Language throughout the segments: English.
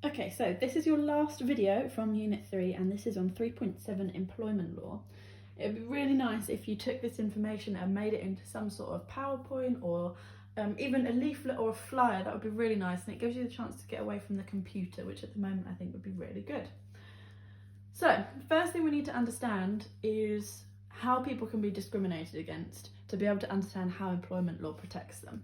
Okay, so this is your last video from Unit 3 and this is on 3.7 employment law. It would be really nice if you took this information and made it into some sort of PowerPoint or even a leaflet or a flyer. That would be really nice, and it gives you the chance to get away from the computer, which at the moment I think would be really good. So, first thing we need to understand is how people can be discriminated against to be able to understand how employment law protects them.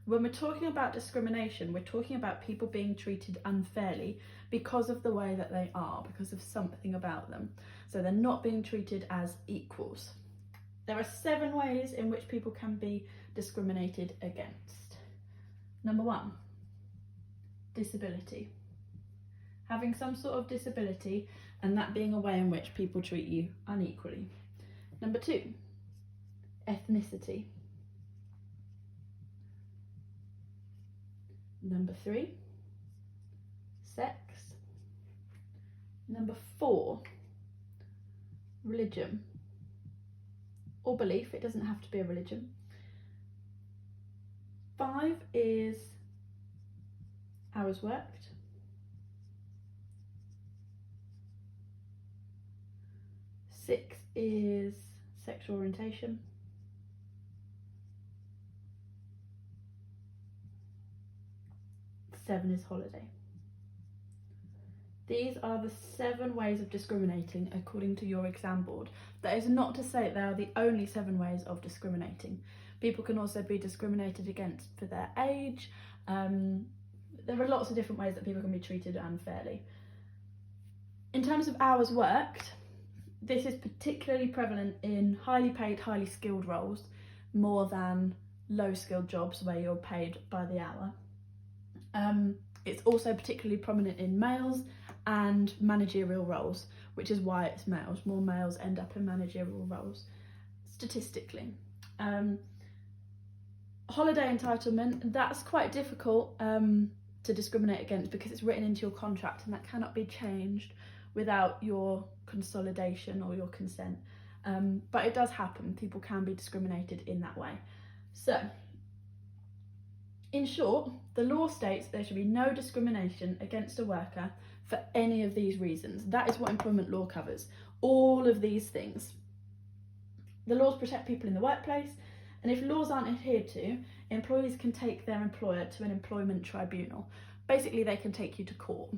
When we're talking about discrimination, we're talking about people being treated unfairly because of the way that they are, because of something about them. So they're not being treated as equals. There are 7 ways in which people can be discriminated against. Number 1, disability. Having some sort of disability, and that being a way in which people treat you unequally. Number 2, ethnicity. Number 3, sex. Number 4, religion or belief. It doesn't have to be a religion. 5 is hours worked. 6 is sexual orientation. 7 is holiday. These are the 7 ways of discriminating according to your exam board. That is not to say they are the only 7 ways of discriminating. People can also be discriminated against for their age. There are lots of different ways that people can be treated unfairly. In terms of hours worked, this is particularly prevalent in highly paid, highly skilled roles, more than low skilled jobs where you're paid by the hour. It's also particularly prominent in males and managerial roles, which is why it's males. More males end up in managerial roles, statistically. Holiday entitlement, that's quite difficult to discriminate against because it's written into your contract and that cannot be changed without your consolidation or your consent. But it does happen. People can be discriminated in that way. So, in short, the law states there should be no discrimination against a worker for any of these reasons. That is what employment law covers, all of these things. The laws protect people in the workplace, and if laws aren't adhered to, employees can take their employer to an employment tribunal. Basically, they can take you to court.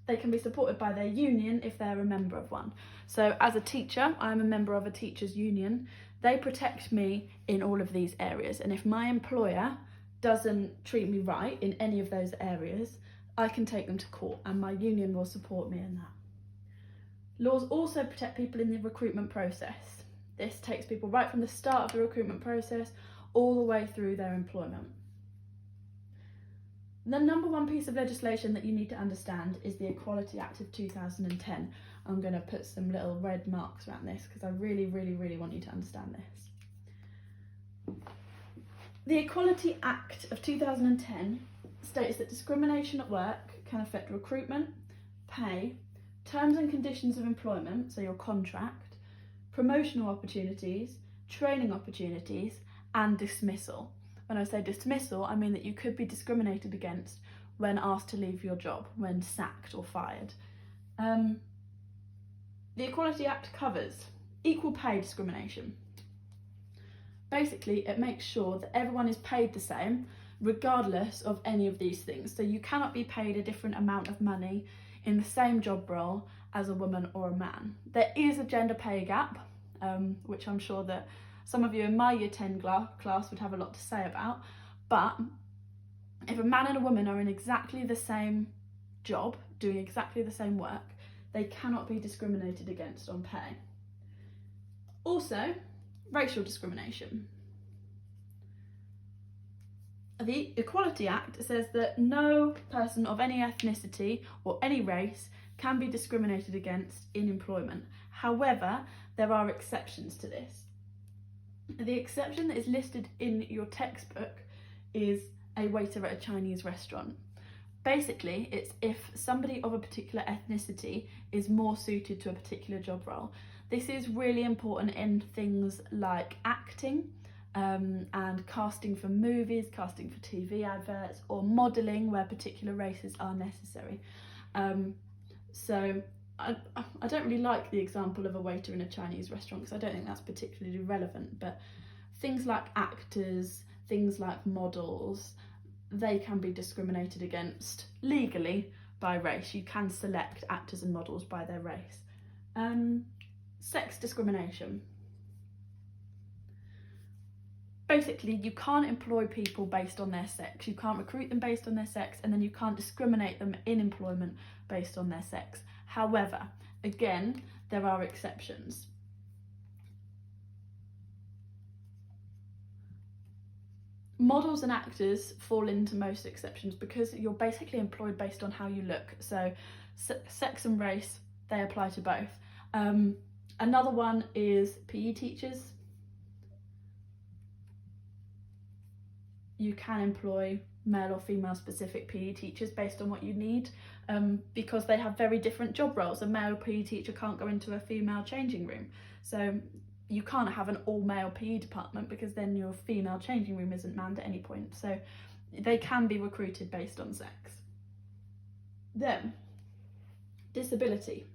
They can be supported by their union if they're a member of one. So as a teacher, I'm a member of a teachers' union. They protect me in all of these areas, and if my employer doesn't treat me right in any of those areas, I can take them to court and my union will support me in that. Laws also protect people in the recruitment process. This takes people right from the start of the recruitment process all the way through their employment. The number 1 piece of legislation that you need to understand is the Equality Act of 2010. I'm going to put some little red marks around this because I really want you to understand this. The Equality Act of 2010 states that discrimination at work can affect recruitment, pay, terms and conditions of employment, so your contract, promotional opportunities, training opportunities, and dismissal. When I say dismissal, I mean that you could be discriminated against when asked to leave your job, when sacked or fired. The Equality Act covers equal pay discrimination. Basically, it makes sure that everyone is paid the same, regardless of any of these things. So you cannot be paid a different amount of money in the same job role as a woman or a man. There is a gender pay gap, which I'm sure that some of you in my Year 10 class would have a lot to say about, but if a man and a woman are in exactly the same job, doing exactly the same work, they cannot be discriminated against on pay. Also, racial discrimination. The Equality Act says that no person of any ethnicity or any race can be discriminated against in employment. However, there are exceptions to this. The exception that is listed in your textbook is a waiter at a Chinese restaurant. Basically, it's if somebody of a particular ethnicity is more suited to a particular job role. This is really important in things like acting, and casting for movies, casting for TV adverts, or modelling where particular races are necessary. So I don't really like the example of a waiter in a Chinese restaurant because I don't think that's particularly relevant, but things like actors, things like models, they can be discriminated against legally by race. You can select actors and models by their race. Sex discrimination. Basically, you can't employ people based on their sex. You can't recruit them based on their sex, and then you can't discriminate them in employment based on their sex. However, again, there are exceptions. Models and actors fall into most exceptions because you're basically employed based on how you look. So sex and race, they apply to both. Another one is PE teachers. You can employ male or female specific PE teachers based on what you need, because they have very different job roles. A male PE teacher can't go into a female changing room. So you can't have an all-male PE department because then your female changing room isn't manned at any point. So they can be recruited based on sex. Then, disability.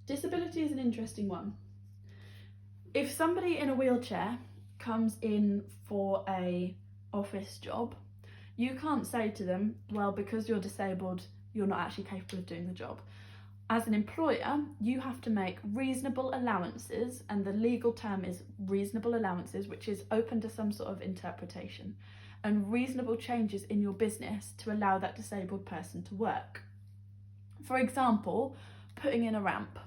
Disability is an interesting one. If somebody in a wheelchair comes in for a office job, you can't say to them, well, because you're disabled, you're not actually capable of doing the job. As an employer, you have to make reasonable allowances, and the legal term is reasonable allowances, which is open to some sort of interpretation, and reasonable changes in your business to allow that disabled person to work. For example, putting in a ramp.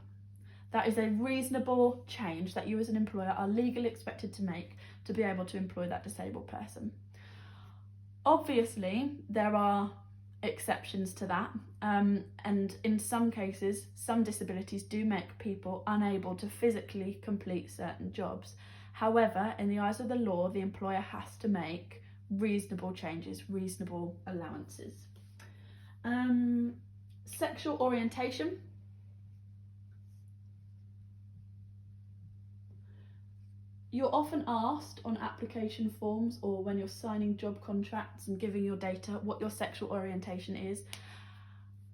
That is a reasonable change that you as an employer are legally expected to make to be able to employ that disabled person. Obviously, there are exceptions to that, and in some cases, some disabilities do make people unable to physically complete certain jobs. However, in the eyes of the law, the employer has to make reasonable changes, reasonable allowances. Sexual orientation. You're often asked on application forms or when you're signing job contracts and giving your data what your sexual orientation is.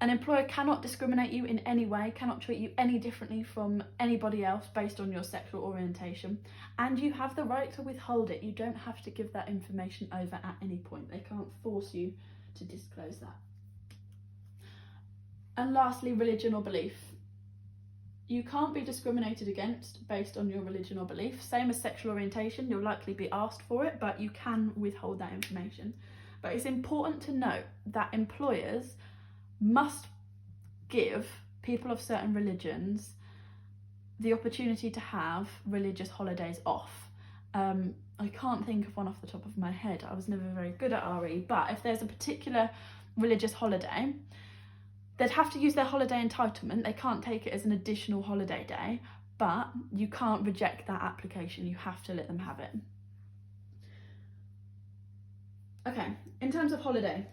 An employer cannot discriminate you in any way, cannot treat you any differently from anybody else based on your sexual orientation, and you have the right to withhold it. You don't have to give that information over at any point. They can't force you to disclose that. And lastly, religion or belief. You can't be discriminated against based on your religion or belief. Same as sexual orientation, you'll likely be asked for it, but you can withhold that information. But it's important to note that employers must give people of certain religions the opportunity to have religious holidays off. I can't think of one off the top of my head. I was never very good at RE, but if there's a particular religious holiday, they'd have to use their holiday entitlement. They can't take it as an additional holiday day, but you can't reject that application. You have to let them have it. Okay, in terms of holiday,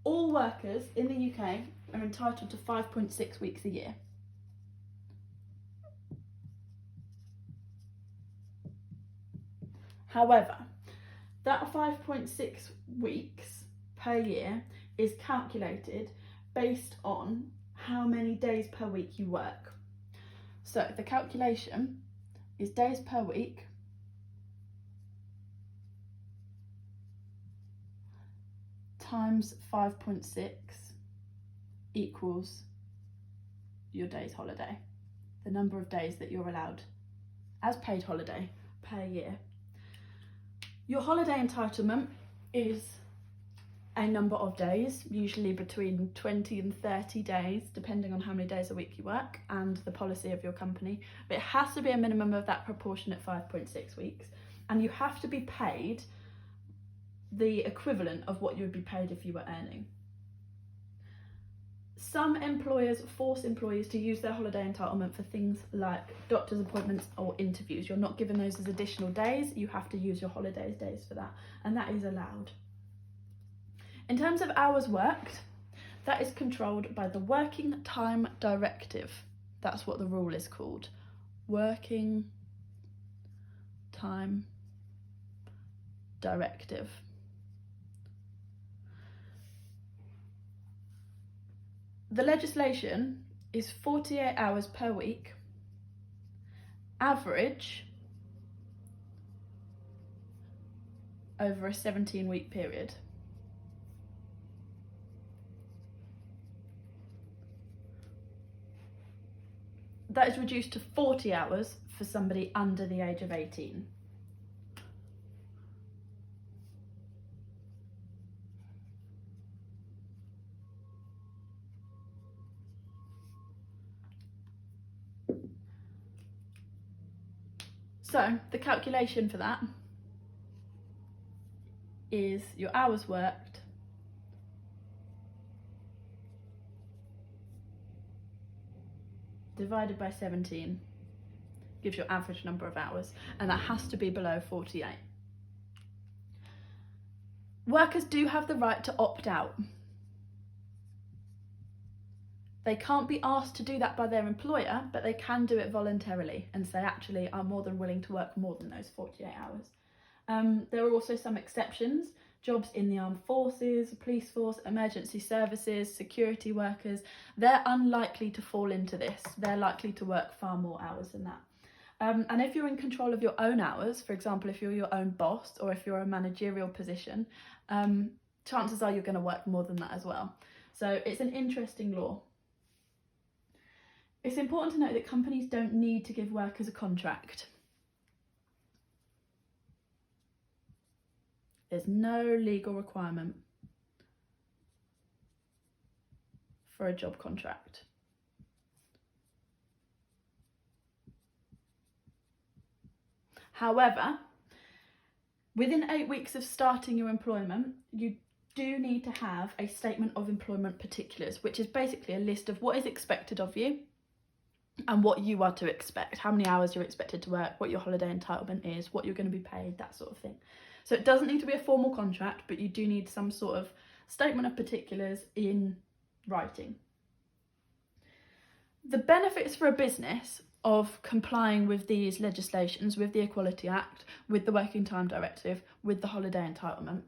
all workers in the UK are entitled to 5.6 weeks a year. However, that 5.6 weeks per year is calculated based on how many days per week you work. So the calculation is days per week times 5.6 equals your day's holiday, the number of days that you're allowed as paid holiday per year. Your holiday entitlement is a number of days, usually between 20 and 30 days, depending on how many days a week you work and the policy of your company. But it has to be a minimum of that proportionate 5.6 weeks, and you have to be paid the equivalent of what you would be paid if you were earning. Some employers force employees to use their holiday entitlement for things like doctor's appointments or interviews. You're not given those as additional days, you have to use your holidays days for that, and that is allowed. In terms of hours worked, that is controlled by the Working Time Directive. That's what the rule is called. Working Time Directive. The legislation is 48 hours per week, average over a 17-week period. That is reduced to 40 hours for somebody under the age of 18. So the calculation for that is your hours worked divided by 17 gives your average number of hours, and that has to be below 48. Workers do have the right to opt out. They can't be asked to do that by their employer, but they can do it voluntarily and say, actually, I'm more than willing to work more than those 48 hours. There are also some exceptions. Jobs in the armed forces, police force, emergency services, security workers, they're unlikely to fall into this. They're likely to work far more hours than that. And if you're in control of your own hours, for example, if you're your own boss or if you're a managerial position, chances are you're going to work more than that as well. So it's an interesting law. It's important to note that companies don't need to give workers a contract. There's no legal requirement for a job contract. However, within 8 weeks of starting your employment, you do need to have a statement of employment particulars, which is basically a list of what is expected of you and what you are to expect, how many hours you're expected to work, what your holiday entitlement is, what you're going to be paid, that sort of thing. So it doesn't need to be a formal contract, but you do need some sort of statement of particulars in writing. The benefits for a business of complying with these legislations, with the Equality Act, with the Working Time Directive, with the holiday entitlement,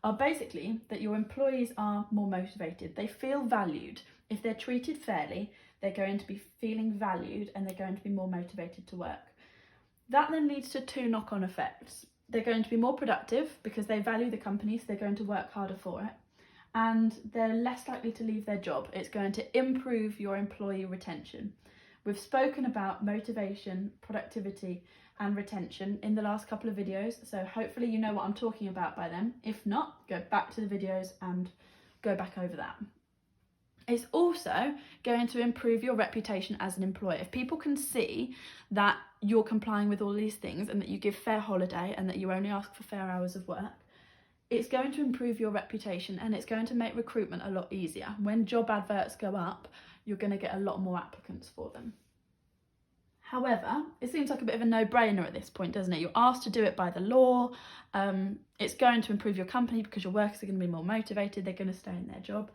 are basically that your employees are more motivated. They feel valued. If they're treated fairly, they're going to be feeling valued and they're going to be more motivated to work. That then leads to two knock-on effects. They're going to be more productive because they value the company, so they're going to work harder for it. And they're less likely to leave their job. It's going to improve your employee retention. We've spoken about motivation, productivity, and retention in the last couple of videos, so hopefully you know what I'm talking about by then. If not, go back to the videos and go back over that. It's also going to improve your reputation as an employer. If people can see that you're complying with all these things and that you give fair holiday and that you only ask for fair hours of work, it's going to improve your reputation and it's going to make recruitment a lot easier. When job adverts go up, you're going to get a lot more applicants for them. However, it seems like a bit of a no-brainer at this point, doesn't it? You're asked to do it by the law. It's going to improve your company because your workers are going to be more motivated. They're going to stay in their job.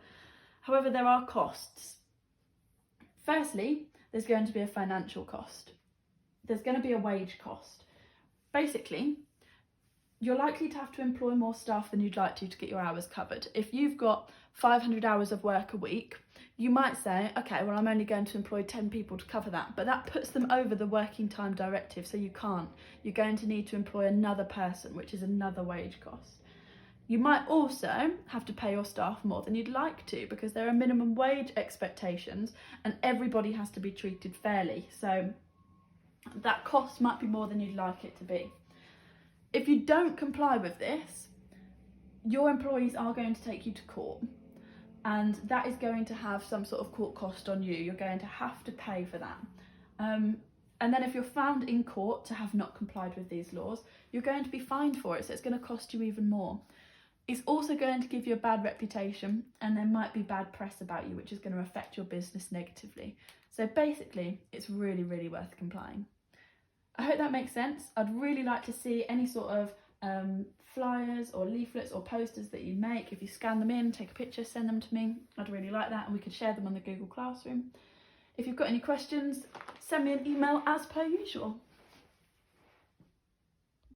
However, there are costs. Firstly, there's going to be a financial cost. There's going to be a wage cost. Basically, you're likely to have to employ more staff than you'd like to get your hours covered. If you've got 500 hours of work a week, you might say, okay, well, I'm only going to employ 10 people to cover that, but that puts them over the Working Time Directive, so you can't. You're going to need to employ another person, which is another wage cost. You might also have to pay your staff more than you'd like to because there are minimum wage expectations and everybody has to be treated fairly. So that cost might be more than you'd like it to be. If you don't comply with this, your employees are going to take you to court and that is going to have some sort of court cost on you. You're going to have to pay for that. And then if you're found in court to have not complied with these laws, you're going to be fined for it, so it's going to cost you even more. It's also going to give you a bad reputation and there might be bad press about you, which is going to affect your business negatively. So basically, it's really, really worth complying. I hope that makes sense. I'd really like to see any sort of flyers or leaflets or posters that you make. If you scan them in, take a picture, send them to me. I'd really like that and we could share them on the Google Classroom. If you've got any questions, send me an email as per usual.